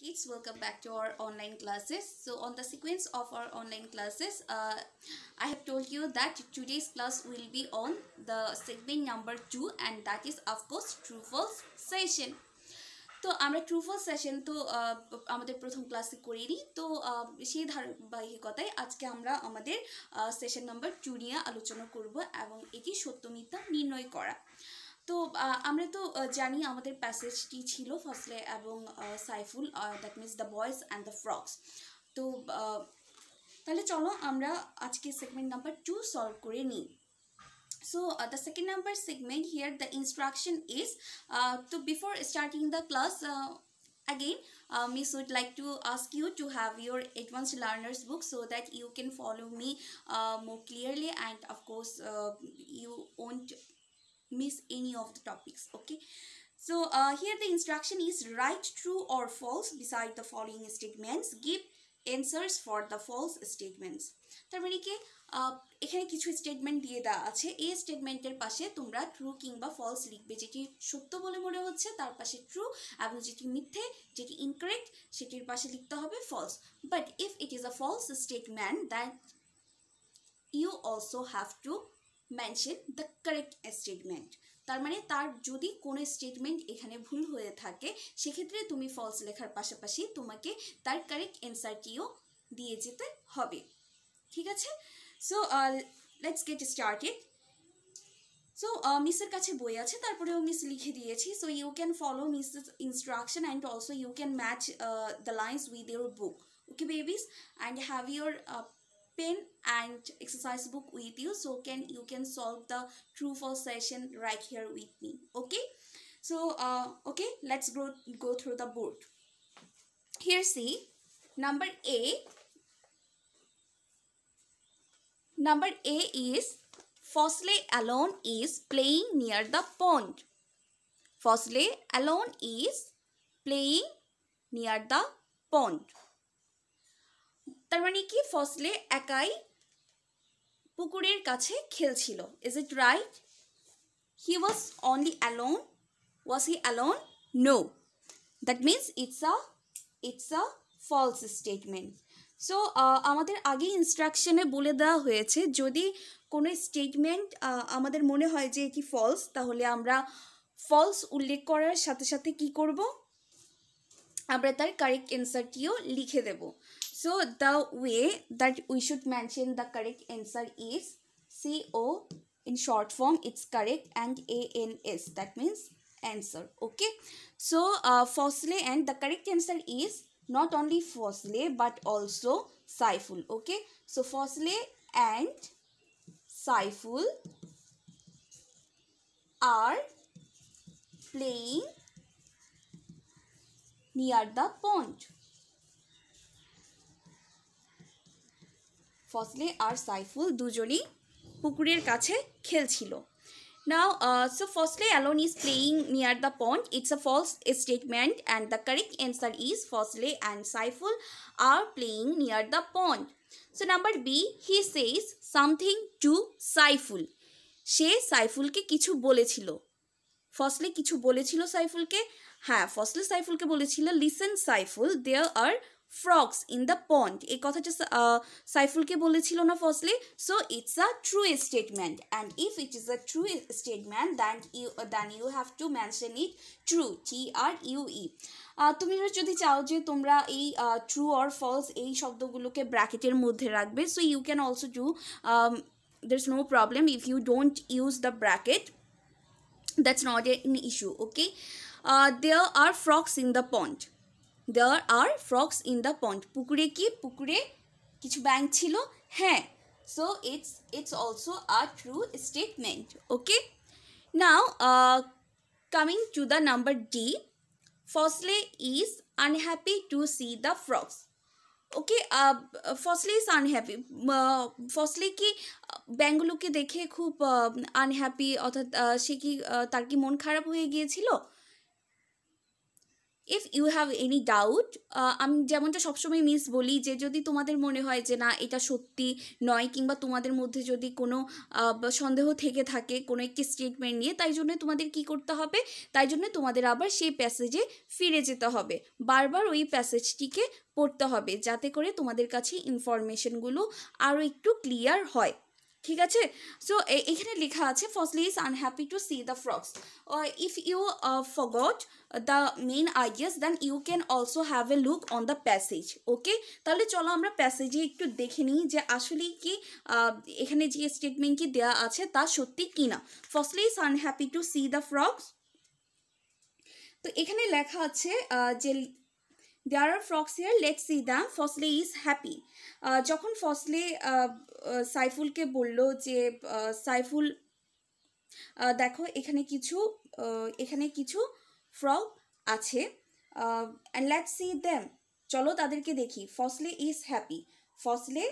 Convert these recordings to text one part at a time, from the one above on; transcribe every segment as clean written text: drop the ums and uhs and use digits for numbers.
kids, welcome back to our online classes. So on the sequence of our online classes, I have told you that today's class will be on the segment number 2, and that is of course true false session. তো আমরা true false session তো আমাদের প্রথম ক্লাসে করে নিই। তো সেই ধারাবাহিকতায় আজকে আমরা আমাদের সেশন নাম্বার 2 নিয়ে আলোচনা করব এবং এটি সত্য মিথ্যা নির্ণয় করা। তো আমরা তো জানি আমাদের প্যাসেজটি ছিল ফসলে এবং Saiful, that means the boys and the frogs. তো তাহলে চলো আমরা আজকে সেগমেন্ট নাম্বার 2 সলভ করে নিই। So the second number segment here, the instruction is so before starting the class, again Miss would like to ask you to have your advanced learners book so that you can follow me more clearly, and of course you won't miss any of the topics. Okay, so here the instruction is write true or false beside the following statements. Give answers for the false statements. তার মানে কি এখানে কিছু statement দিয়ে দেওয়া আছে, এই স্টেটমেন্টের পাশে তোমরা ট্রু কিংবা ফলস লিখবে। যেটি সত্য বলে মনে হচ্ছে তার পাশে ট্রু, এবং যেটি মিথ্যে, যেটি ইনকারেক্ট, সেটির পাশে লিখতে হবে false. But if it is a false statement, that you also have to mention the correct statement. তার মানে তার যদি কোনো স্টেটমেন্ট এখানে ভুল হয়ে থাকে সেক্ষেত্রে তুমি ফলস লেখার পাশাপাশি তোমাকে তার কারেক্ট অ্যান্সারটিও দিয়ে যেতে হবে। ঠিক আছে? So let's get started. So মিসের কাছে বই আছে, তারপরেও মিস লিখে দিয়েছি। So you can follow miss's instruction and also you can match the lines with your book. Okay babies, and have your pen and exercise book with you, so you can solve the true false session right here with me. Okay, so okay, let's go through the board. Here see number A is Fosle alone is playing near the pond. Fosle alone is playing near the pond. তার মানে কি ফসলে একাই পুকুরের কাছে খেলছিল। Is it right? He was only alone. Was he alone? No, that means it's a false statement. So আমাদের আগে ইনস্ট্রাকশনে বলে দেওয়া হয়েছে যদি কোনো স্টেটমেন্ট আমাদের মনে হয় যে এটি ফলস, তাহলে আমরা ফলস উল্লেখ করার সাথে সাথে কি করব, আমরা তার কারেক্ট অ্যান্সারটিও লিখে দেব। So the way that we should mention the correct answer is CO, in short form it's correct, and ANS, that means answer. Okay, so Fosle, and the correct answer is not only Fosle but also Saiful. Okay, so Fosle and Saiful are playing near the pond. ফসলে আর সাইফুল দুজনই পুকুরের কাছে খেলছিল। Now so Fosle alone is playing near the pond. It's a false statement, and the correct answer is Fosle and Saiful are playing near the pond. So number B, he says something to Saiful. সে সাইফুলকে কিছু বলেছিল। ফসলে কিছু বলেছিল সাইফুলকে? হ্যাঁ, ফসলে সাইফুলকে বলেছিল listen Saiful, there are frogs in the pond. এই কথাটা সাইফুলকে বলেছিল না ফসলে? So it's a true statement, and if it is a true statement then you have to mention it true, TRUE। তুমি যদি চাও যে তোমরা এই ট্রু অর ফলস এই শব্দগুলোকে ব্র্যাকেটের মধ্যে রাখবে, so you can also do, there is no problem if you don't use the bracket, that's not an issue. Okay, there are frogs in the pond. There are frogs in the pond. পুকুরে কি? পুকুরে কিছু ব্যাঙ ছিল? হ্যাঁ, so it's also a true statement. Okay, now coming to the number D, Fosle is unhappy to see the frogs. ওকে, ফসলে is unhappy. ফসলে কি ব্যাঙগুলোকে দেখে খুব আনহ্যাপি, অর্থাৎ সে কি তার কি মন খারাপ হয়ে গিয়েছিল? If you have any doubt, আমি যেমনটা সবসময় মিস বলি যে যদি তোমাদের মনে হয় যে না এটা সত্যি নয়, কিংবা তোমাদের মধ্যে যদি কোনো সন্দেহ থেকে থাকে কোনো একটি স্টেটমেন্ট নিয়ে, তাই জন্য তোমাদের কি করতে হবে, তাই জন্য তোমাদের আবার সেই প্যাসেজে ফিরে যেতে হবে, বারবার ওই প্যাসেজটিকে পড়তে হবে, যাতে করে তোমাদের কাছে ইনফরমেশনগুলো আরও একটু ক্লিয়ার হয়। ঠিক আছে? সো এখানে লেখা আছে firstly is unhappy to see the frogs. If you forgot the main ideas, then you can also have a look on the passage. ওকে, তাহলে চলো আমরা প্যাসেজে একটু দেখে নিই যে আসলে কি এখানে যে স্টেটমেন্টটি দেওয়া আছে তা সত্যি কিনা। Firstly is unhappy to see the frogs. তো এখানে লেখা আছে যে there are frogs here, let's see them. Firstly is happy. যখন ফার্স্টলি সাইফুলকে বলল যে সাইফুল দেখো এখানে কিছু ফ্রগ আছে, and let's see them, চলো তাদেরকে দেখি। ফার্স্টলি ইজ হ্যাপি, ফার্স্টলি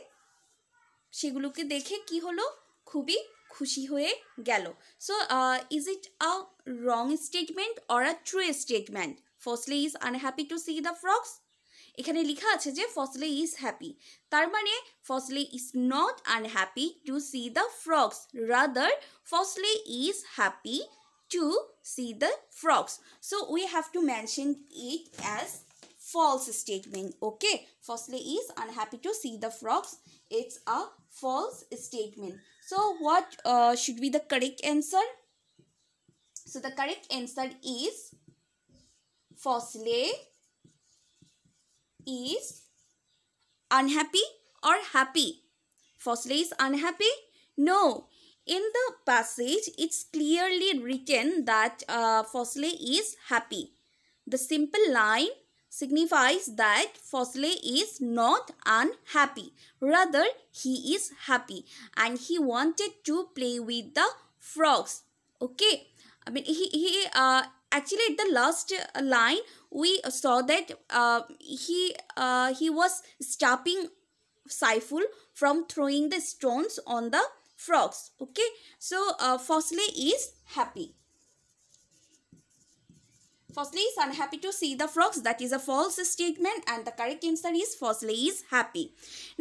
সেগুলোকে দেখে কি হলো, খুবই খুশি হয়ে গেল। So is it a wrong statement or a true statement? Firstly is unhappy to see the frogs, এখানে লেখা আছে যে ফার্স্টলি ইজ হ্যাপি, তার মানে firstly is not unhappy to see the frogs, rather firstly is happy to see the frogs. So we have to mention it as false statement. Okay, firstly is unhappy to see the frogs, it's a false statement. So what should be the correct answer? So the correct answer is firstly is unhappy or happy. Firstly is unhappy? No, in the passage it's clearly written that firstly is happy. The simple line signifies that firstly is not unhappy, rather he is happy and he wanted to play with the frogs. Okay, I mean he actually at the last line we saw that he was stopping Saiful from throwing the stones on the frogs. Okay, so firstly is happy. Firstly is unhappy to see the frogs, that is a false statement, and the correct answer is firstly is happy.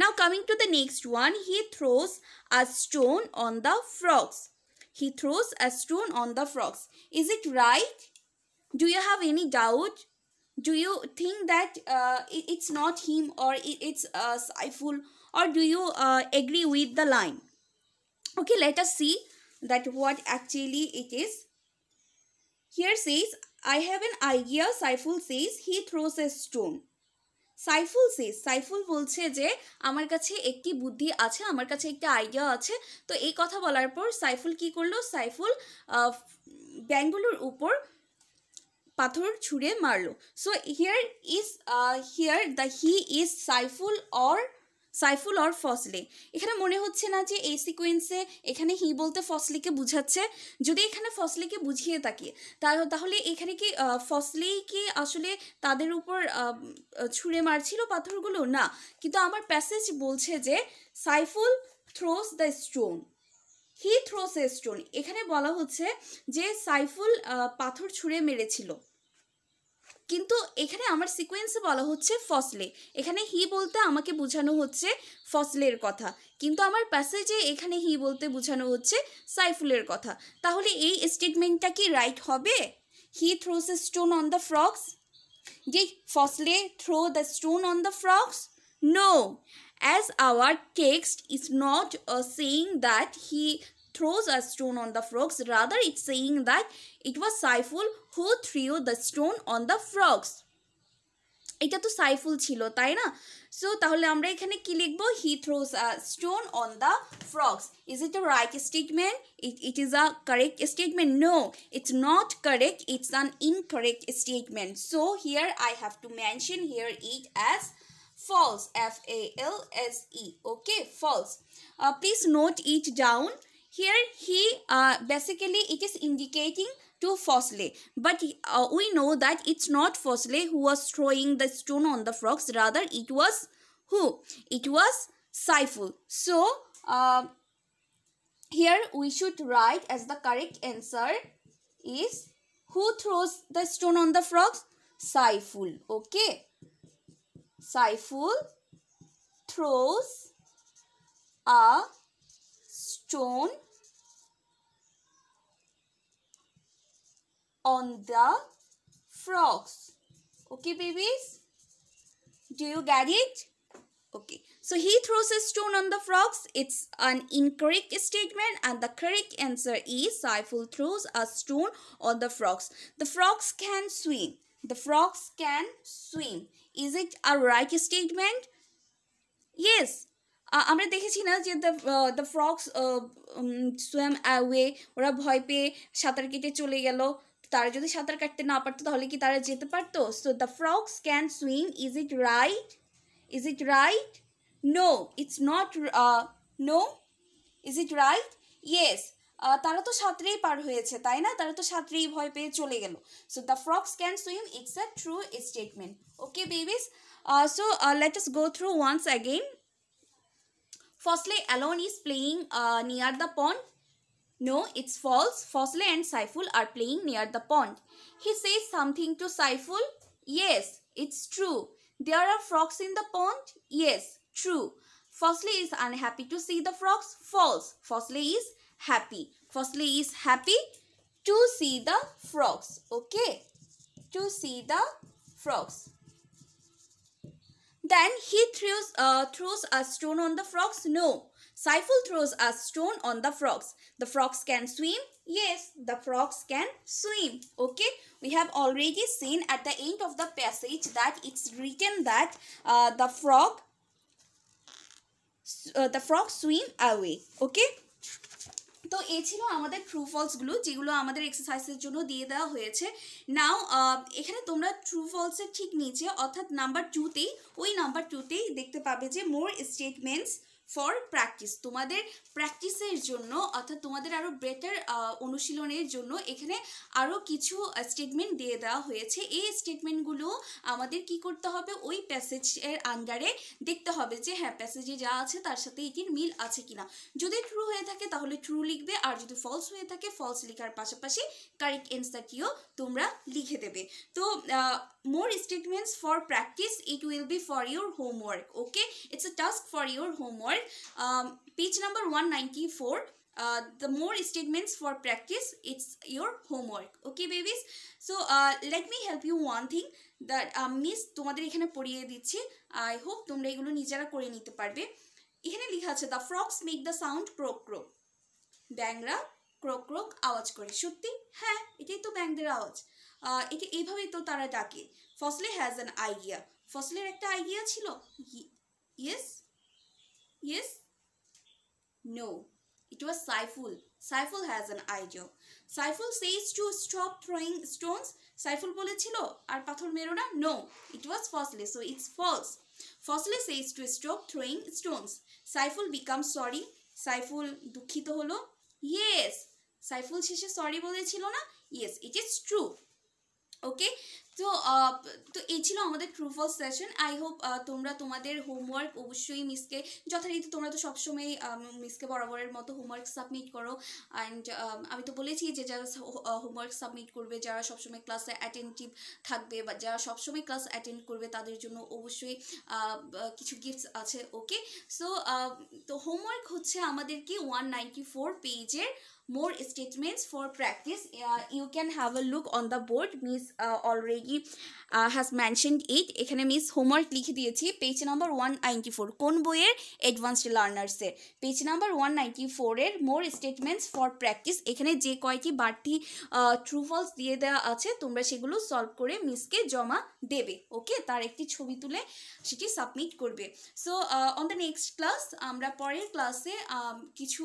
Now coming to the next one, he throws a stone on the frogs. He throws a stone on the frogs. Is it right? Do you have any doubt? Do you think that it's not him or it's Saiful, or do you agree with the line? Okay, let us see that what actually it is. Here says, I have an idea. Saiful says he throws a stone. Saiful says, Saiful বলছে যে আমার কাছে একটি বুদ্ধি আছে, আমার কাছে একটা আইডিয়া আছে। তো এই কথা বলার পর সাইফুল কি করলো, সাইফুল ব্যাঙগুলোর উপর পাথর ছুঁড়ে মারলো। So here the he is Saiful or firstly. এখানে মনে হচ্ছে না যে এই সিকোয়েন্সে এখানে হি বলতে ফার্স্টলিকে বুঝাচ্ছে। যদি এখানে ফার্স্টলিকে বুঝিয়ে থাকি তাহলে এখানে কি ফার্স্টলি কি আসলে তাদের উপর ছুঁড়ে মারছিল পাথরগুলো? না, কিন্তু আমার প্যাসেজ বলছে যে Saiful throes the stone, he throws a stone. এখানে বলা হচ্ছে যে সাইফুল পাথর ছুঁড়ে মেরেছিল, কিন্তু এখানে আমার সিকোয়েন্সে বলা হচ্ছে ফার্স্টলি। এখানে হি বলতে আমাকে বোঝানো হচ্ছে ফার্স্টলির কথা, কিন্তু আমার প্যাসেজে এখানে হি বলতে বোঝানো হচ্ছে সাইফুলের কথা। তাহলে এই স্টেটমেন্টটা কি রাইট হবে? He throws a stone on the frogs. Did firstly throw the stone on the frogs? No, as our text is not saying that he throws a stone on the frogs, rather it's saying that it was Saiful who threw the stone on the frogs. এটা তো সাইফুল ছিল, তাই না? So তাহলে আমরা এখানে কি লিখবো? He throws a stone on the frogs. Is it a right statement? It is a correct statement? No, it's not correct, it's an incorrect statement. So here I have to mention here it as false, F-A-L-S-E. Okay, false. Please note it down. Here he basically it is indicating to firstly, but we know that it's not firstly who was throwing the stone on the frogs, rather it was who? It was Saiful. So here we should write as the correct answer is who throws the stone on the frogs? Saiful. Okay, Saiful throws a stone on the frogs. Okay babies, do you get it? Okay, so he throws a stone on the frogs. It's an incorrect statement and the correct answer is Saiful throws a stone on the frogs. The frogs can swim. The frogs can swim. Is it a right statement? Yes. আমরা দেখেছি না যে the frogs swam away, ওরা ভয় পেয়ে সাঁতার কেটে চলে গেল। তারা যদি সাঁতার কাটতে না পারতো তাহলে কি তারা যেতে পারতো? So the frogs can swim. Is it right? Is it right? No, it's not. No, is it right? Yes. তারা তো সাঁতরেই পার হয়েছে তাই না, তারা তো সাঁতরেই ভয় পেয়ে চলে গেল। So the frogs can swim. It's a true statement. Okay babies, so let us go through once again. Firstly, Alon is playing near the pond. No, it's false. Firstly and Saiful are playing near the pond. He says something to Saiful. Yes, it's true. There are frogs in the pond. Yes, true. Firstly is unhappy to see the frogs. False. Firstly is happy. Firstly is happy to see the frogs. Okay, to see the frogs. Then he throws a stone on the frogs. No, Saiful throws a stone on the frogs. The frogs can swim. Yes, the frogs can swim. Okay, we have already seen at the end of the passage that it's written that the frog swim away. Okay, তো এই ছিল আমাদের true ফলসগুলো যেগুলো আমাদের এক্সারসাইজের জন্য দিয়ে দেওয়া হয়েছে। নাও এখানে তোমরা ট্রু ফলসের ঠিক নিচে অর্থাৎ নাম্বার 2তেই নাম্বার 2তেই দেখতে পাবে যে মোর স্টেটমেন্টস ফর প্র্যাকটিস। তোমাদের প্র্যাকটিসের জন্য অর্থাৎ তোমাদের আরও বেটার অনুশীলনের জন্য এখানে আরও কিছু স্টেটমেন্ট দিয়ে দেওয়া হয়েছে। এই স্টেটমেন্টগুলো আমাদের কি করতে হবে, ওই প্যাসেজের আন্ডারে দেখতে হবে যে হ্যাঁ প্যাসেজে যা আছে তার সাথে এটির মিল আছে কিনা। যদি ট্রু হয়ে থাকে তাহলে ট্রু লিখবে, আর যদি ফলস হয়ে থাকে ফলস লেখার পাশাপাশি কারেক্ট অ্যান্সারটিও তোমরা লিখে দেবে। তো more statements for practice, it will be for your homework. Okay, it's a task for your homework. Page number 194, the more statements for practice, it's your homework. Okay babies, so let me help you one thing that miss তোমাদের এখানে পড়িয়ে দিচ্ছি। I hope তোমরা এগুলো নিজেরা করে নিতে পারবে। এখানে লেখা আছে the frogs make the sound croak croak. ব্যাঙরা ক্রোক ক্রোক আওয়াজ করে। সত্যি? হ্যাঁ, এটাই তো ব্যাঙদের আওয়াজ। এটা এইভাবেই তো তারা ডাকে। ফসলে হ্যাজ অ্যান আইডিয়া। ফসলের একটা আইডিয়া ছিল। Yes yes no, it was Saiful. Saiful has an idea. Saiful says to stop throwing stones. Saiful বলেছিল আর পাথর মেরো না। নো, ইট ওয়াজ ফসলে, সো ইটস ফলস। ফসলে says to stop throwing stones. Saiful became sorry. Saiful দুঃখিত হলো। ইয়েস, সাইফুল শেষে সরি বলেছিল না। Yes, it is true. Okay, তো এই ছিল আমাদের true false session. I hope তোমরা তোমাদের হোমওয়ার্ক অবশ্যই মিসকে যথারীতি তোমরা তো সবসময় মিসকে বরাবরের মতো হোমওয়ার্ক সাবমিট করো। অ্যান্ড আমি তো বলেছি যে যারা হোমওয়ার্ক সাবমিট করবে, যারা সবসময় ক্লাসে অ্যাটেন্টিভ থাকবে বা যারা সবসময় ক্লাস অ্যাটেন্ড করবে তাদের জন্য অবশ্যই কিছু গিফটস আছে। ওকে, সো তো হোমওয়ার্ক হচ্ছে আমাদেরকে 194 পেজের more statements for practice. You can have a look on the board. Miss already has mentioned it. এখানে মিস হোমওয়ার্ক লিখে দিয়েছি পেজ নাম্বার 194। কোন বইয়ের? অ্যাডভান্সড লার্নার্সের পেজ নাম্বার 194 এর মোর স্টেটমেন্টস ফর প্র্যাকটিস। এখানে যে কয়টি বাড়তি ট্রু ফলস দিয়ে দেওয়া আছে তোমরা সেগুলো সলভ করে মিসকে জমা দেবে। ওকে, তার একটি ছবি তুলে সেটি সাবমিট করবে। So on the next class আমরা পরের ক্লাসে কিছু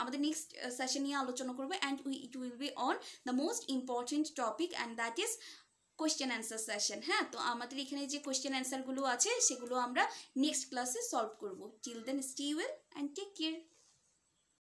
আমাদের নেক্সট সেশন নিয়ে আলোচনা করবো। And it will be on the most important topic and that is question answer session. হ্যাঁ, তো আমাদের এখানে যে কোয়েশ্চেন অ্যান্সারগুলো আছে সেগুলো আমরা নেক্সট ক্লাসে সলভ করবো। Till then stay well and take care.